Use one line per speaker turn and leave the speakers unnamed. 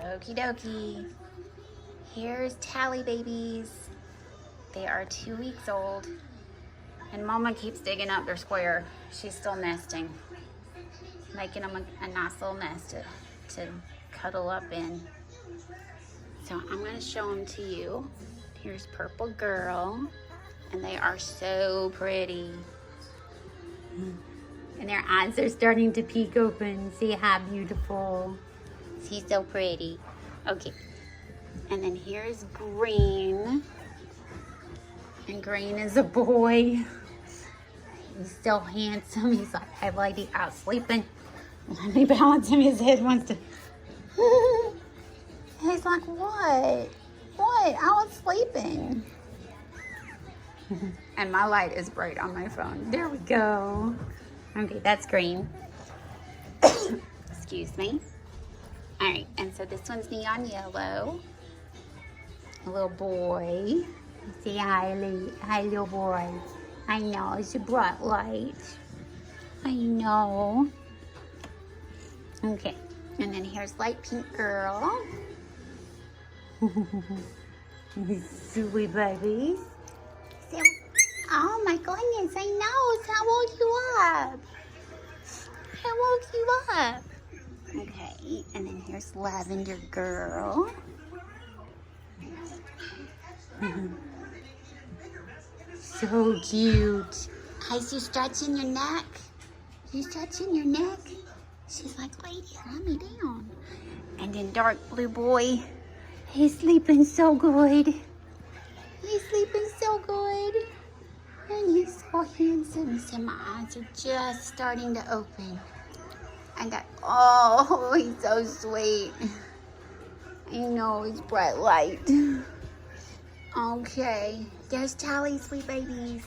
Okie dokie. Here's Tali babies. They are 2 weeks old. And Mama keeps digging up their square. She's still nesting. Making them a nice little nest to cuddle up in. So I'm going to show them to you. Here's Purple Girl. And they are so pretty. And their eyes are starting to peek open. See how beautiful. She's so pretty. Okay. And then here's Green. And Green is a boy. He's so handsome. He's like, hey lady, I was sleeping. Let me balance him. His head wants to. He's like, what? What? I was sleeping. And my light is bright on my phone. There we go. Okay, that's Green. Excuse me. All right, and so this one's neon yellow. A little boy. Say hi, little boy. I know, it's a bright light. I know. Okay, and then here's light pink girl. Sweet babies. Oh my goodness, I know. I woke you up. I woke you up. Okay, and then here's Lavender Girl. So cute. Hi, you stretching your neck? You stretching your neck? She's like, lady, let me down. And then dark blue boy. He's sleeping so good. He's sleeping so good. And he's so handsome. So my eyes are just starting to open. I got, oh, he's so sweet. I know, it's bright light. Okay, there's Tali, sweet babies.